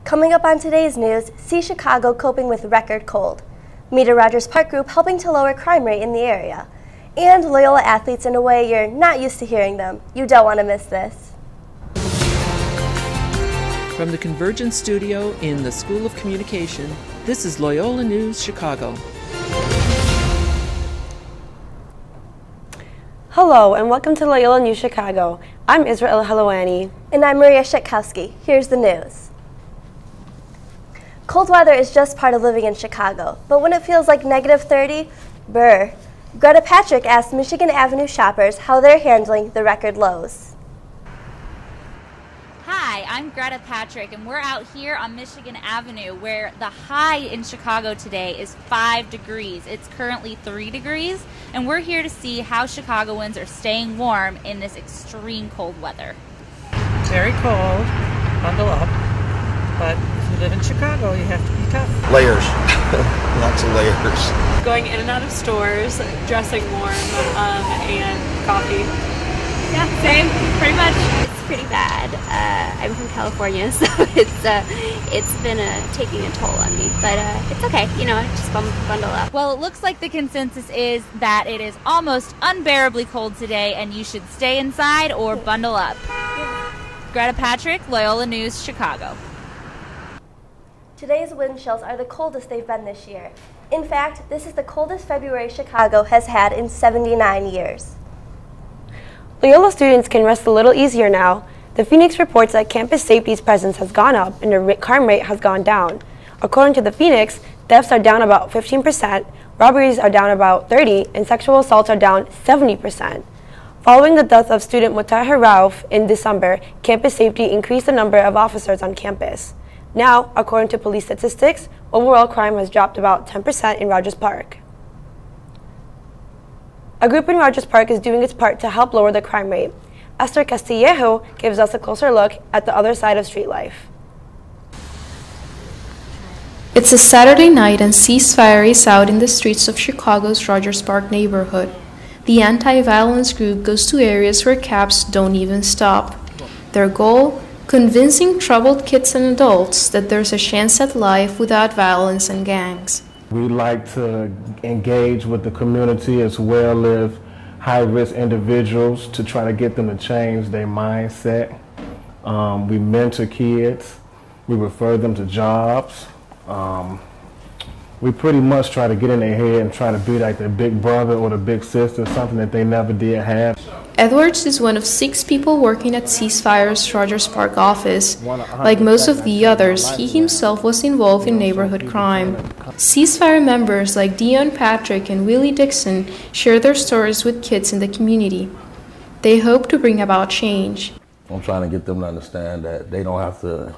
Coming up on today's news, see Chicago coping with record cold. Meet a Rogers Park group helping to lower crime rate in the area. And Loyola athletes in a way you're not used to hearing them. You don't want to miss this. From the Convergence Studio in the School of Communication, this is Loyola News Chicago. Hello and welcome to Loyola News Chicago. I'm Israel Helwani. And I'm Maria Shetkowski. Here's the news. Cold weather is just part of living in Chicago, but when it feels like -30, brr. Greta Patrick asked Michigan Avenue shoppers how they're handling the record lows. Hi, I'm Greta Patrick, and we're out here on Michigan Avenue where the high in Chicago today is 5 degrees. It's currently 3 degrees, and we're here to see how Chicagoans are staying warm in this extreme cold weather. Very cold, bundle up, but if you live in Chicago, you have to be tough. Layers, lots of layers. Going in and out of stores, dressing warm, and coffee. Yeah, same, pretty much. It's pretty bad. I'm from California, so it's been taking a toll on me, but it's okay. You know, just bundle up. Well, it looks like the consensus is that it is almost unbearably cold today, and you should stay inside or bundle up. Greta Patrick, Loyola News, Chicago. Today's wind chills are the coldest they've been this year. In fact, this is the coldest February Chicago has had in 79 years. Loyola students can rest a little easier now. The Phoenix reports that campus safety's presence has gone up and the crime rate has gone down. According to the Phoenix, thefts are down about 15%, robberies are down about 30%, and sexual assaults are down 70%. Following the death of student Mutahir Rauf in December, campus safety increased the number of officers on campus. Now, according to police statistics, overall crime has dropped about 10% in Rogers Park. A group in Rogers Park is doing its part to help lower the crime rate. Esther Castillejo gives us a closer look at the other side of street life. It's a Saturday night and ceasefire is out in the streets of Chicago's Rogers Park neighborhood. The anti-violence group goes to areas where cabs don't even stop. Their goal? Convincing troubled kids and adults that there's a chance at life without violence and gangs. We like to engage with the community as well as high-risk individuals to try to get them to change their mindset. We mentor kids. We refer them to jobs. We pretty much try to get in their head and try to be like their big brother or the big sister, something that they never did have. Edwards is one of 6 people working at Ceasefire's Rogers Park office. Like most of the others, he himself was involved in neighborhood crime. Ceasefire members like Dion Patrick and Willie Dixon share their stories with kids in the community. They hope to bring about change. I'm trying to get them to understand that they don't have to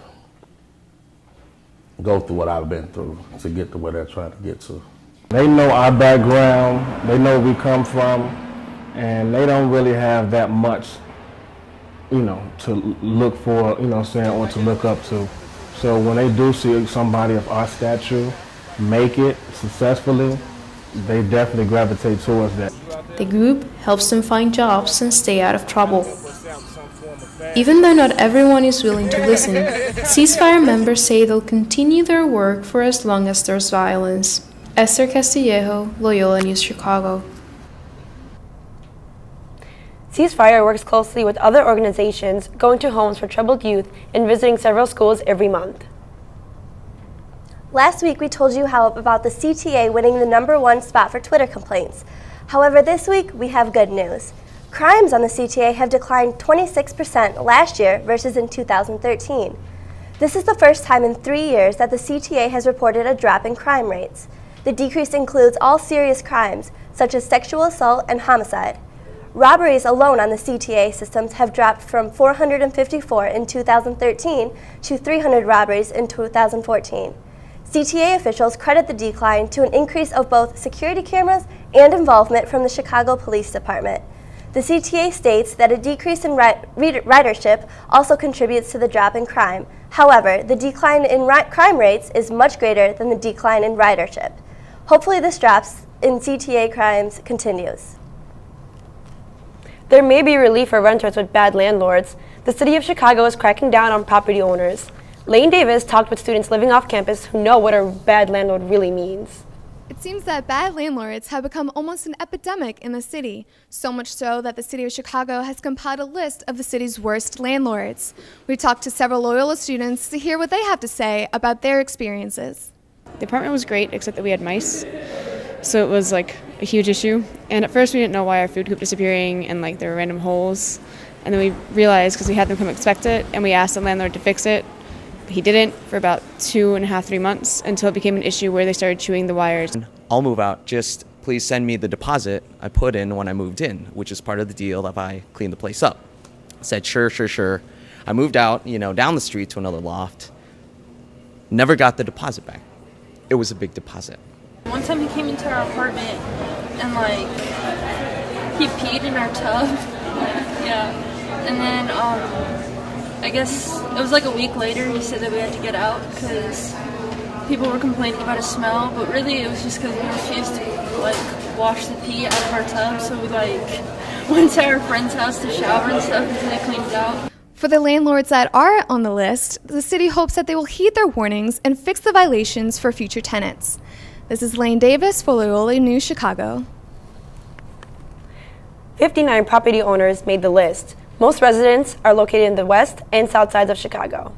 go through what I've been through to get to where they're trying to get to. They know our background, they know where we come from, and they don't really have that much, to look for, or to look up to. So when they do see somebody of our stature make it successfully, they definitely gravitate towards that. The group helps them find jobs and stay out of trouble. Even though not everyone is willing to listen, Ceasefire members say they'll continue their work for as long as there's violence. Esther Castillejo, Loyola News Chicago. Ceasefire works closely with other organizations, going to homes for troubled youth and visiting several schools every month. Last week we told you how about the CTA winning the #1 spot for Twitter complaints. However, this week we have good news. Crimes on the CTA have declined 26% last year versus in 2013. This is the first time in 3 years that the CTA has reported a drop in crime rates. The decrease includes all serious crimes, such as sexual assault and homicide. Robberies alone on the CTA systems have dropped from 454 in 2013 to 300 robberies in 2014. CTA officials credit the decline to an increase of both security cameras and involvement from the Chicago Police Department. The CTA states that a decrease in ridership also contributes to the drop in crime. However, the decline in crime rates is much greater than the decline in ridership. Hopefully this drop in CTA crimes continues. There may be relief for renters with bad landlords. The city of Chicago is cracking down on property owners. Lane Davis talked with students living off campus who know what a bad landlord really means. It seems that bad landlords have become almost an epidemic in the city, so much so that the city of Chicago has compiled a list of the city's worst landlords. We talked to several Loyola students to hear what they have to say about their experiences. The apartment was great, except that we had mice, so it was like a huge issue. And at first we didn't know why our food kept disappearing and like there were random holes. And then we realized, because we had them come inspect it, and we asked the landlord to fix it. He didn't for about 2.5, 3 months until it became an issue where they started chewing the wires. I'll move out. Just please send me the deposit I put in when I moved in, which is part of the deal if I clean the place up. I said, sure, sure, sure. I moved out, down the street to another loft. Never got the deposit back. It was a big deposit. One time he came into our apartment and he peed in our tub. Yeah. And then I guess it was like a week later he said that we had to get out because people were complaining about a smell, but really it was just because we refused to wash the pee out of our tub, so we went to our friend's house to shower and stuff until they cleaned it out. For the landlords that are on the list, the city hopes that they will heed their warnings and fix the violations for future tenants. This is Lane Davis for Loyola News Chicago. 59 property owners made the list. Most residents are located in the west and south sides of Chicago.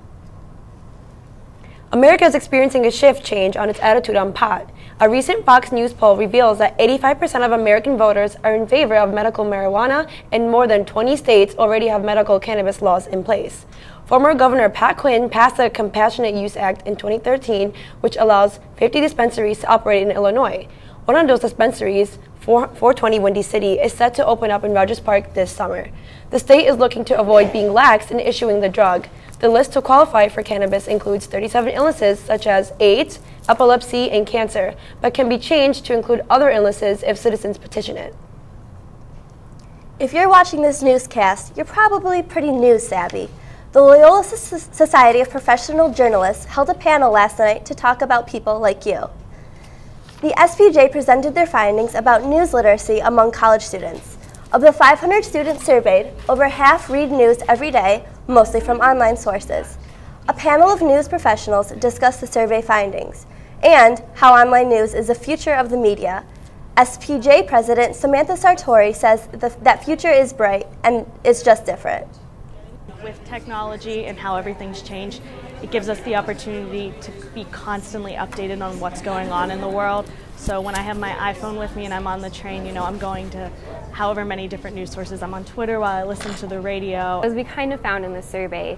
America is experiencing a shift change on its attitude on pot. A recent Fox News poll reveals that 85% of American voters are in favor of medical marijuana, and more than 20 states already have medical cannabis laws in place. Former Governor Pat Quinn passed the Compassionate Use Act in 2013, which allows 50 dispensaries to operate in Illinois. One of those dispensaries, 420 Windy City, is set to open up in Rogers Park this summer. The state is looking to avoid being lax in issuing the drug. The list to qualify for cannabis includes 37 illnesses such as AIDS, epilepsy, and cancer, but can be changed to include other illnesses if citizens petition it. If you're watching this newscast, you're probably pretty news savvy. The Loyola Society of Professional Journalists held a panel last night to talk about people like you. The SPJ presented their findings about news literacy among college students. Of the 500 students surveyed, over half read news every day, mostly from online sources. A panel of news professionals discussed the survey findings and how online news is the future of the media. SPJ President Samantha Sartori says that future is bright and it's just different. With technology and how everything's changed, it gives us the opportunity to be constantly updated on what's going on in the world. So when I have my iPhone with me and I'm on the train, I'm going to however many different news sources. I'm on Twitter while I listen to the radio. As we kind of found in the survey,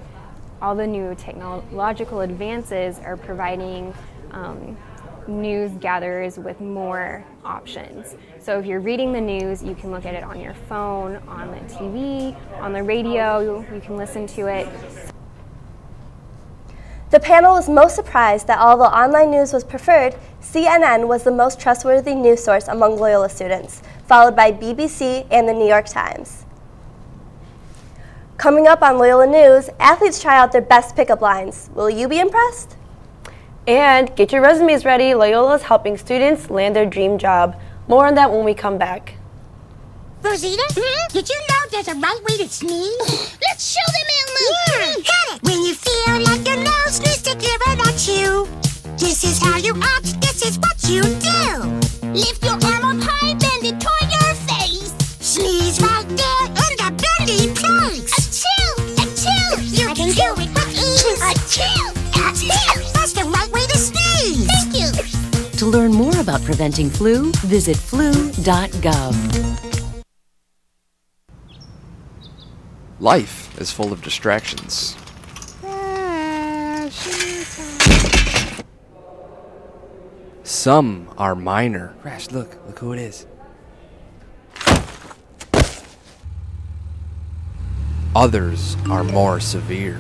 all the new technological advances are providing news gatherers with more options. So if you're reading the news, you can look at it on your phone, on the TV, on the radio, you can listen to it. The panel was most surprised that although online news was preferred, CNN was the most trustworthy news source among Loyola students, followed by BBC and the New York Times. Coming up on Loyola News, athletes try out their best pickup lines. Will you be impressed? And get your resumes ready. Loyola is helping students land their dream job. More on that when we come back. Rosita, did you know there's a right way to sneeze? Let's show them, Elmo! Yeah, got it! When you feel like your nose needs to give it at you, this is how you act, this is what you do. Lift your arm up high, bend it toward your face. Sneeze right there in the bendy place. Achoo! Achoo! You can do it with ease. Achoo! Achoo! That's the right way to sneeze. Thank you. To learn more about preventing flu, visit flu.gov. Life is full of distractions. Some are minor. Crash, look who it is. Others are more severe.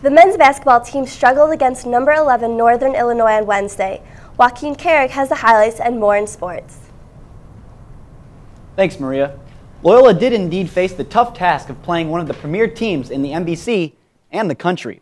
The men's basketball team struggled against number 11 Northern Illinois on Wednesday. Joaquin Carrick has the highlights and more in sports. Thanks, Maria. Loyola did indeed face the tough task of playing one of the premier teams in the MVC and the country.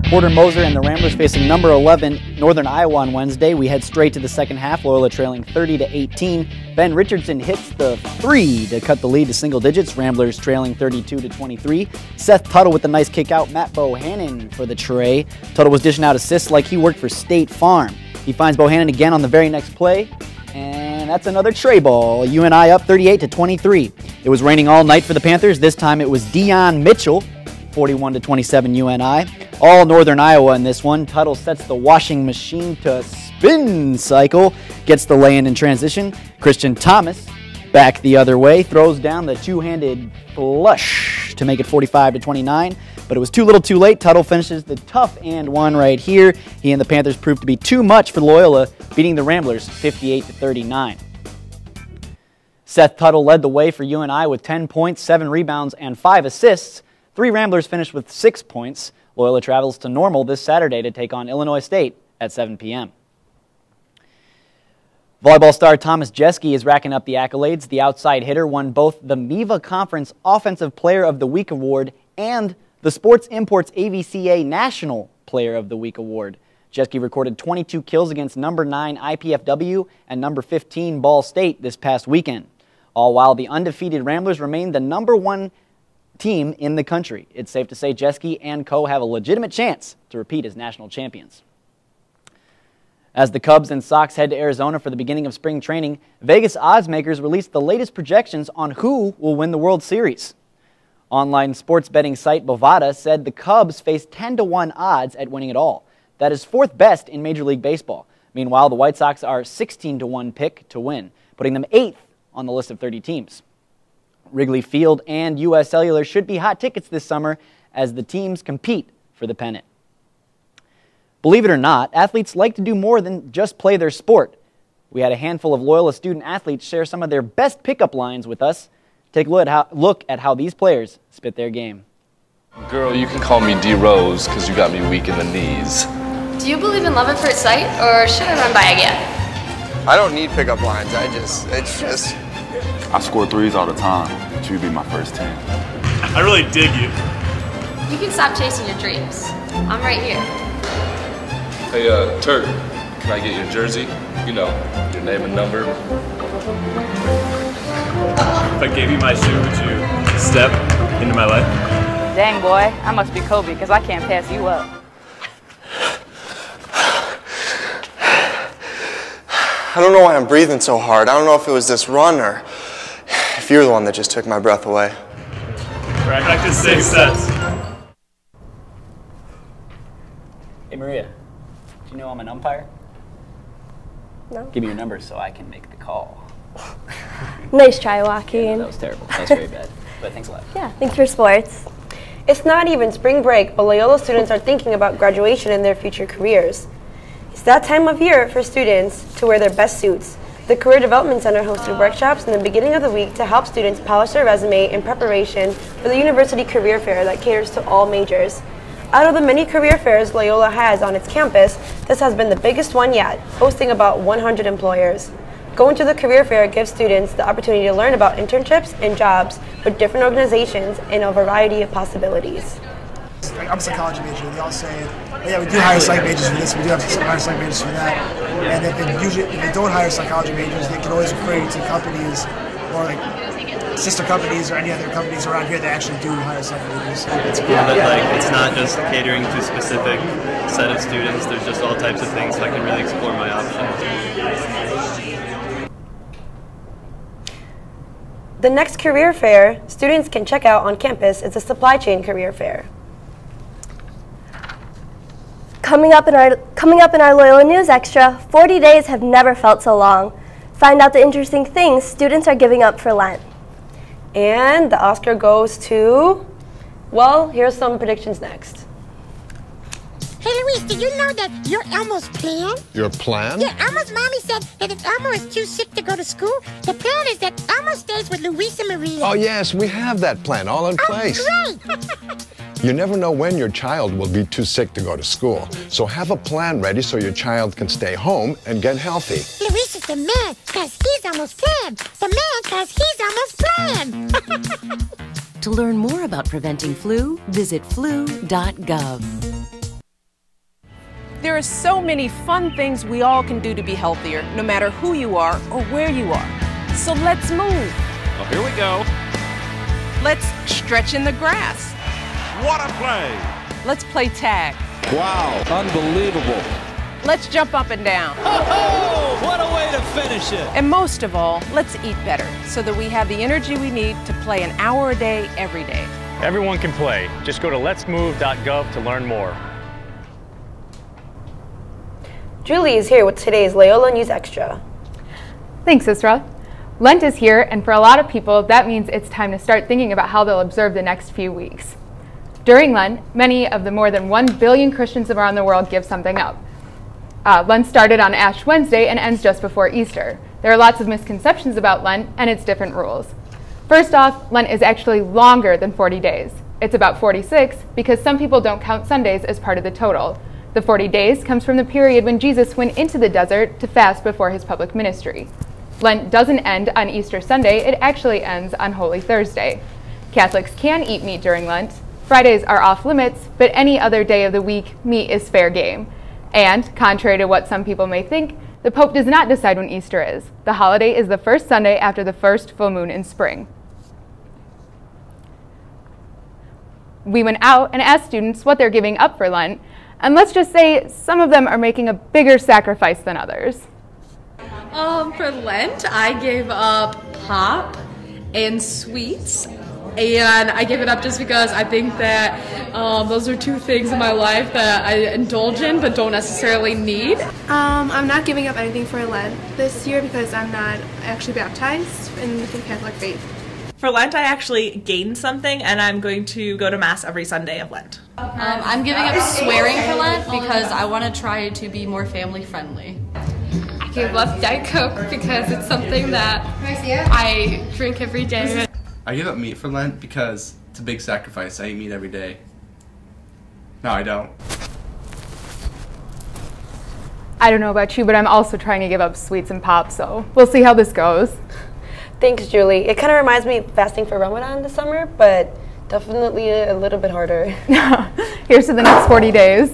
Porter Moser and the Ramblers facing number 11 Northern Iowa on Wednesday. We head straight to the second half. Loyola trailing 30-18. Ben Richardson hits the 3 to cut the lead to single digits. Ramblers trailing 32-23. Seth Tuttle with a nice kick out. Matt Bohannon for the tray. Tuttle was dishing out assists like he worked for State Farm. He finds Bohannon again on the very next play, and that's another tray ball. UNI up 38-23. It was raining all night for the Panthers. This time it was Dion Mitchell, 41-27 UNI. All Northern Iowa in this one. Tuttle sets the washing machine to spin cycle, gets the lay-in transition. Christian Thomas, back the other way, throws down the two-handed flush to make it 45-29. But it was too little too late. Tuttle finishes the tough and one right here. He and the Panthers proved to be too much for Loyola, beating the Ramblers 58-39. Seth Tuttle led the way for UNI with 10 points, 7 rebounds, and 5 assists. 3 Ramblers finished with 6 points. Loyola travels to Normal this Saturday to take on Illinois State at 7 p.m. Volleyball star Thomas Jeske is racking up the accolades. The outside hitter won both the MEVA Conference Offensive Player of the Week Award and the Sports Imports AVCA National Player of the Week Award. Jeske recorded 22 kills against number 9 IPFW and number 15 Ball State this past weekend. All while the undefeated Ramblers remain the number 1 team in the country. It's safe to say Jeske and co have a legitimate chance to repeat as national champions. As the Cubs and Sox head to Arizona for the beginning of spring training, Vegas odds makers released the latest projections on who will win the World Series. Online sports betting site Bovada said the Cubs face 10-1 odds at winning it all. That is 4th best in Major League Baseball. Meanwhile, the White Sox are 16-1 pick to win, putting them 8th on the list of 30 teams. Wrigley Field and U.S. Cellular should be hot tickets this summer as the teams compete for the pennant. Believe it or not, athletes like to do more than just play their sport. We had a handful of Loyola student athletes share some of their best pickup lines with us. Take a look at how these players spit their game. Girl, you can call me D-Rose because you got me weak in the knees. Do you believe in love at first sight, or should I run by again? I don't need pickup lines. It's just... I score 3s all the time, but you'd be my first 10. I really dig you. You can stop chasing your dreams. I'm right here. Hey, Turk, can I get your jersey? You know, your name and number. If I gave you my shoe, would you step into my life? Dang, boy, I must be Kobe because I can't pass you up. I don't know why I'm breathing so hard. I don't know if it was this run or if you're the one that just took my breath away. Practice 6 sets. Hey, Maria, do you know I'm an umpire? No. Give me your number so I can make the call. Nice try, Joaquin. Yeah, that was terrible. That was very bad. But thanks a lot. Yeah, thanks for sports. It's not even spring break, but Loyola students are thinking about graduation and their future careers. It's that time of year for students to wear their best suits. The Career Development Center hosted workshops in the beginning of the week to help students polish their resume in preparation for the University Career Fair that caters to all majors. Out of the many career fairs Loyola has on its campus, this has been the biggest one yet, hosting about 100 employers. Going to the career fair gives students the opportunity to learn about internships and jobs with different organizations and a variety of possibilities. I'm a psychology major. They all say, oh, yeah, we do hire psych majors for this, we do hire psych majors for that. And if they don't hire psychology majors, they can always refer you to companies or like sister companies or any other companies around here that actually do hire psych majors. It's cool that it's not just catering to a specific set of students. There's just all types of things, so I can really explore my options. The next career fair students can check out on campus is the Supply Chain Career Fair. Coming up in our Loyola News Extra, 40 days have never felt so long. Find out the interesting things students are giving up for Lent. And the Oscar goes to, well, here's some predictions next. Hey, Luis, did you know that you're Elmo's plan? Your plan? Yeah, Elmo's mommy said that if Elmo is too sick to go to school, the plan is that Elmo stays with Luis and Maria. Oh, yes, we have that plan all in place. Great! You never know when your child will be too sick to go to school. So have a plan ready so your child can stay home and get healthy. Luis is the man, because he's Elmo's plan. The man, because he's Elmo's plan. To learn more about preventing flu, visit flu.gov. There are so many fun things we all can do to be healthier, no matter who you are or where you are. So let's move. Oh, here we go. Let's stretch in the grass. What a play! Let's play tag. Wow, unbelievable. Let's jump up and down. Oh, what a way to finish it. And most of all, let's eat better so that we have the energy we need to play an hour a day, every day. Everyone can play. Just go to letsmove.gov to learn more. Julie is here with today's Loyola News Extra. Thanks, Isra. Lent is here, and for a lot of people, that means it's time to start thinking about how they'll observe the next few weeks. During Lent, many of the more than 1 billion Christians around the world give something up. Lent started on Ash Wednesday and ends just before Easter. There are lots of misconceptions about Lent and its different rules. First off, Lent is actually longer than 40 days. It's about 46 because some people don't count Sundays as part of the total. The 40 days comes from the period when Jesus went into the desert to fast before his public ministry. Lent doesn't end on Easter Sunday, it actually ends on Holy Thursday. Catholics can eat meat during Lent. Fridays are off limits, but any other day of the week, meat is fair game. And, contrary to what some people may think, the Pope does not decide when Easter is. The holiday is the first Sunday after the first full moon in spring. We went out and asked students what they're giving up for Lent, and let's just say some of them are making a bigger sacrifice than others. For Lent, I gave up pop and sweets, and I give it up just because I think that those are two things in my life that I indulge in but don't necessarily need. I'm not giving up anything for Lent this year because I'm not actually baptized in the Catholic faith. For Lent, I actually gained something, and I'm going to go to Mass every Sunday of Lent. I'm giving up swearing for Lent because I want to try to be more family friendly. I gave up Diet Coke because it's something that I drink every day. I give up meat for Lent because it's a big sacrifice. I eat meat every day. No, I don't. I don't know about you, but I'm also trying to give up sweets and pop, so we'll see how this goes. Thanks, Julie. It kind of reminds me of fasting for Ramadan this summer, but definitely a little bit harder. Here's to the next 40 days.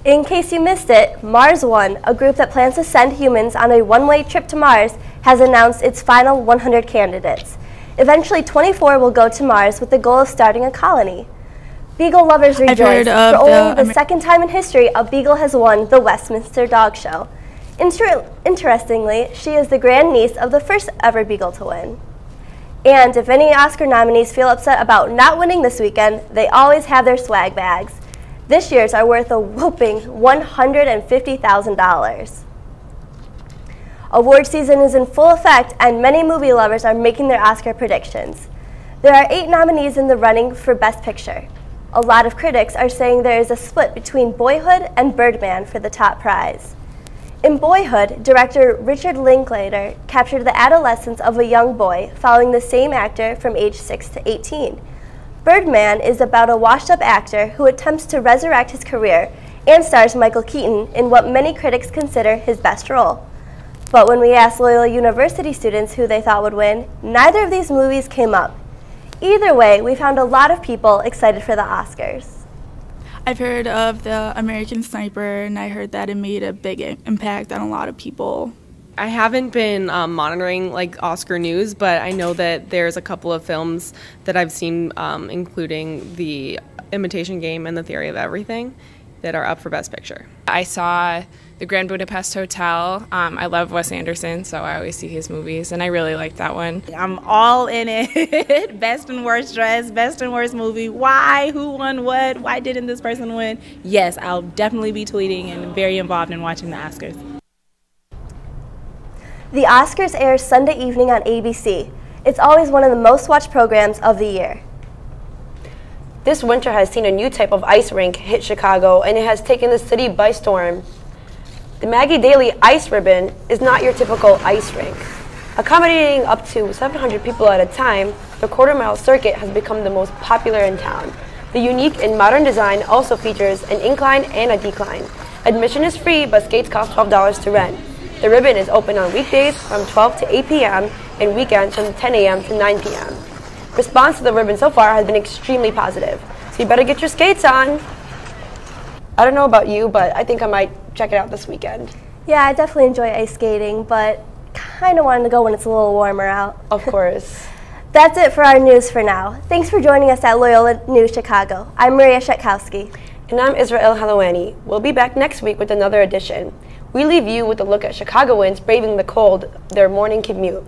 In case you missed it, Mars One, a group that plans to send humans on a one-way trip to Mars, has announced its final 100 candidates. Eventually, 24 will go to Mars with the goal of starting a colony. Beagle lovers rejoice, for only the second time in history, a beagle has won the Westminster Dog Show. Interestingly, she is the grandniece of the first ever beagle to win. And if any Oscar nominees feel upset about not winning this weekend, they always have their swag bags. This year's are worth a whopping $150,000. Award season is in full effect, and many movie lovers are making their Oscar predictions. There are 8 nominees in the running for Best Picture. A lot of critics are saying there is a split between Boyhood and Birdman for the top prize. In Boyhood, director Richard Linklater captured the adolescence of a young boy following the same actor from age 6 to 18. Birdman is about a washed-up actor who attempts to resurrect his career and stars Michael Keaton in what many critics consider his best role. But when we asked Loyola University students who they thought would win, neither of these movies came up. Either way, we found a lot of people excited for the Oscars. I've heard of the American Sniper, and I heard that it made a big impact on a lot of people. I haven't been monitoring like Oscar news, but I know that there's a couple of films that I've seen, including The Imitation Game and The Theory of Everything, that are up for Best Picture. I saw The Grand Budapest Hotel. I love Wes Anderson, so I always see his movies, and I really like that one. I'm all in it. Best and worst dress, best and worst movie. Why? Who won what? Why didn't this person win? Yes, I'll definitely be tweeting and very involved in watching the Oscars. The Oscars airs Sunday evening on ABC. It's always one of the most watched programs of the year. This winter has seen a new type of ice rink hit Chicago, and it has taken the city by storm. The Maggie Daley Ice Ribbon is not your typical ice rink. Accommodating up to 700 people at a time, the quarter-mile circuit has become the most popular in town. The unique and modern design also features an incline and a decline. Admission is free, but skates cost $12 to rent. The ribbon is open on weekdays from 12 to 8 p.m. and weekends from 10 a.m. to 9 p.m. Response to the ribbon so far has been extremely positive. So you better get your skates on. I don't know about you, but I think I might check it out this weekend. Yeah, I definitely enjoy ice skating, but kind of wanted to go when it's a little warmer out. Of course. That's it for our news for now. Thanks for joining us at Loyola News Chicago. I'm Maria Shetkowski. And I'm Israel Halawani. We'll be back next week with another edition. We leave you with a look at Chicagoans braving the cold, their morning commute.